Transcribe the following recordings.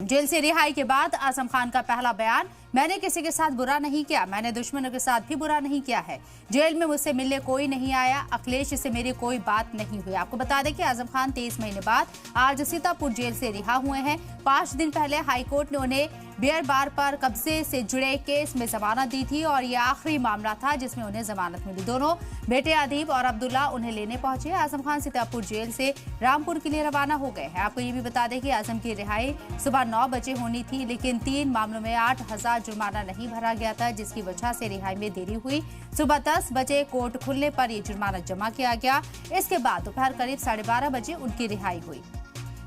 Jail से रिहाई के बाद आजम खान का पहला बयान, मैंने किसी के साथ बुरा नहीं किया, मैंने दुश्मनों के साथ भी बुरा नहीं किया है। जेल में मुझसे मिलने कोई नहीं आया, अखिलेश से मेरी कोई बात नहीं हुई। आपको बता दें कि आजम खान 23 महीने बाद आज सीतापुर जेल से रिहा हुए हैं। 5 दिन पहले हाईकोर्ट ने उन्हें बियर बार पर कब्जे से जुड़े केस में जमानत दी थी और यह आखिरी मामला था जिसमें उन्हें जमानत मिली। दोनों बेटे अदीब और अब्दुल्ला उन्हें लेने पहुंचे। आजम खान सीतापुर जेल से रामपुर के लिए रवाना हो गए हैं। आपको ये भी बता दें कि आजम की रिहाई सुबह 9 बजे होनी थी, लेकिन 3 मामलों में 8,000 जुर्माना नहीं भरा गया था, जिसकी वजह से रिहाई में देरी हुई। सुबह 10 बजे कोर्ट खुलने पर यह जुर्माना जमा किया गया। इसके बाद दोपहर करीब 12:30 बजे उनकी रिहाई हुई।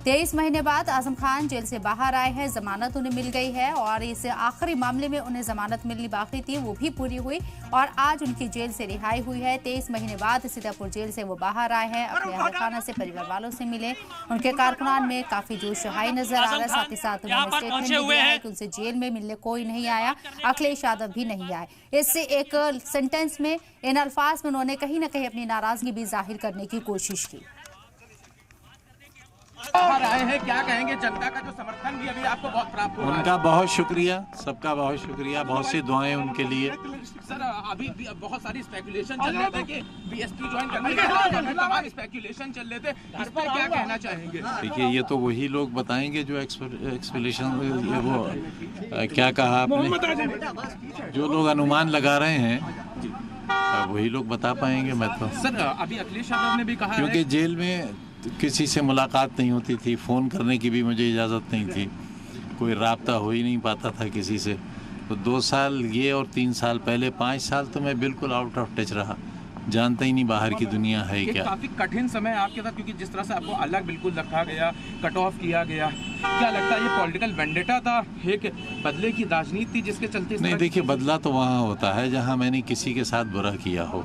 23 महीने बाद आजम खान जेल से बाहर आए हैं, जमानत उन्हें मिल गई है और इस आखिरी मामले में उन्हें जमानत मिलनी बाकी थी, वो भी पूरी हुई और आज उनकी जेल से रिहाई हुई है। 23 महीने बाद सीतापुर जेल से वो बाहर आए हैं, अपने अहलखाना से, परिवार वालों से मिले। उनके कारकुनान में काफी जोश-ओ-हाई नजर आ रहा है। साथ ही साथ उन्होंने स्टेटमेंट दिया है कि उनसे जेल में मिलने कोई नहीं आया, अखिलेश यादव भी नहीं आए। इससे एक सेंटेंस में, इन अल्फाज में उन्होंने कहीं ना कहीं अपनी नाराजगी भी जाहिर करने की कोशिश की। बाहर आए हैं, क्या कहेंगे? जनता का जो समर्थन भी अभी आपको बहुत प्राप्त हो रहा है। उनका बहुत शुक्रिया, सबका बहुत शुक्रिया, बहुत सी दुआएं उनके लिए। सर, अभी बहुत सारी स्पेकुलेशन चल रहे थे कि बीएसपी ज्वाइन करने के बाद तमाम स्पेकुलेशन चल रहे थे, इस पर क्या कहना चाहेंगे? देखिए, ये तो वही लोग बताएंगे जो एक्सपेक्टेशन, वो क्या कहा आपने, जो लोग अनुमान लगा रहे हैं वही लोग बता पाएंगे। मैं तो सर, अभी अखिलेश यादव ने भी कहा, क्योंकि जेल में किसी से मुलाकात नहीं होती थी, फ़ोन करने की भी मुझे इजाज़त नहीं थी, कोई राब्ता हो ही नहीं पाता था किसी से। तो 2 साल ये और 3 साल पहले, 5 साल तो मैं बिल्कुल आउट ऑफ टच रहा, जानता ही नहीं बाहर की दुनिया है क्या। काफी कठिन समय आपके साथ, क्योंकि जिस तरह से आपको अलग बिल्कुल रखा गया, कट ऑफ किया गया, क्या लगता है ये पॉलिटिकल वेंडेटा था, एक बदले की राजनीति थी जिसके चलते? नहीं, देखिए, बदला तो वहाँ होता है जहाँ मैंने किसी के साथ बुरा किया हो।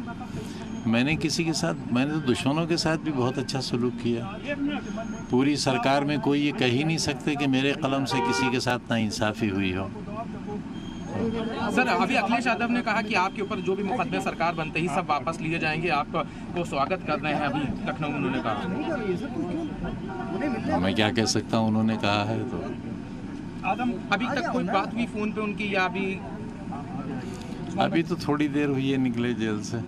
मैंने तो दुश्मनों के साथ भी बहुत अच्छा सलूक किया। पूरी सरकार में कोई ये कह ही नहीं सकते कि मेरे कलम से किसी के साथ नाइंसाफ़ी हुई हो। सर, अभी अखिलेश यादव ने कहा कि आपके ऊपर जो भी मुकदमे सरकार बनते ही सब वापस लिए जाएंगे, आपको स्वागत कर रहे हैं। अभी लखनऊ में उन्होंने कहा। मैं क्या कह सकता हूँ, उन्होंने कहा है तो। अभी तक कोई बात हुई फ़ोन पे उनकी, या अभी तो थोड़ी देर हुई है निकले जेल से।